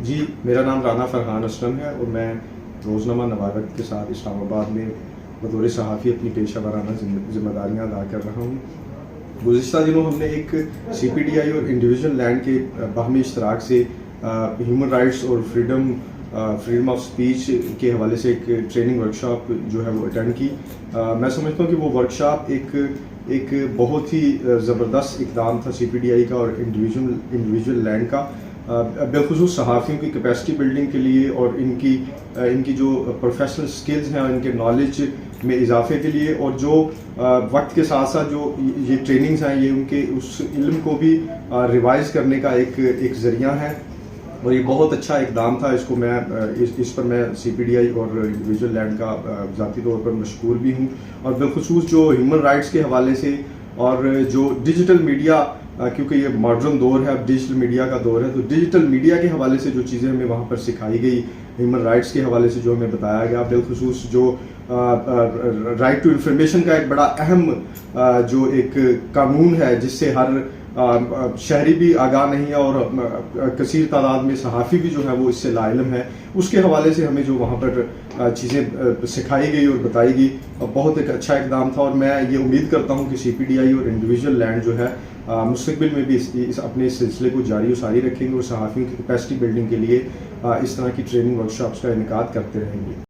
جی، میرا نام رانا فرحان اسلم ہے اور میں روزنامہ نوارت کے ساتھ اسلام آباد میں بطور صحافی اپنی پیشہ ورانہ ذمہ داریاں ادا کر رہا ہوں۔ گزشتہ دنوں ہم نے ایک سی پی ڈی آئی اور انڈیویژل لینڈ کے باہمی اشتراک سے ہیومن رائٹس اور فریڈم آف سپیچ کے حوالے سے ایک ٹریننگ ورکشاپ جو ہے وہ اٹینڈ کی۔ میں سمجھتا ہوں کہ وہ ورکشاپ ایک بہت ہی زبردست اقدام تھا سی پی ڈی آئی کا اور انڈیویژل لینڈ کا، بالخصوص صحافیوں کی کیپیسٹی بلڈنگ کے لیے اور ان کی جو پروفیشنل سکلز ہیں اور ان کے نالج میں اضافے کے لیے، اور جو وقت کے ساتھ ساتھ جو یہ ٹریننگز ہیں یہ ان کے اس علم کو بھی ریوائز کرنے کا ایک ذریعہ ہے، اور یہ بہت اچھا اقدام تھا۔ اس پر میں سی پی ڈی آئی اور انڈیویژل لینڈ کا ذاتی طور پر مشکور بھی ہوں، اور بالخصوص جو ہیومن رائٹس کے حوالے سے اور جو ڈیجیٹل میڈیا، کیونکہ یہ ماڈرن دور ہے، اب ڈیجیٹل میڈیا کا دور ہے، تو ڈیجیٹل میڈیا کے حوالے سے جو چیزیں ہمیں وہاں پر سکھائی گئی، ہیومن رائٹس کے حوالے سے جو ہمیں بتایا گیا، بالخصوص جو رائٹ ٹو انفارمیشن کا ایک بڑا اہم جو ایک قانون ہے جس سے ہر شہری بھی آگاہ نہیں ہے اور کثیر تعداد میں صحافی بھی جو ہے وہ اس سے لا علم ہے، اس کے حوالے سے ہمیں جو وہاں پر چیزیں سکھائی گئی اور بتائی گئی، بہت ایک اچھا اقدام تھا، اور میں یہ امید کرتا ہوں کہ سی پی ڈی آئی اور انڈیویژل لینڈ جو ہے مستقبل میں بھی اپنے اس سلسلے کو جاری و ساری رکھیں گے اور صحافیوں کی کیپیسٹی بلڈنگ کے لیے اس طرح کی ٹریننگ ورکشاپس کا انعقاد کرتے رہیں گے۔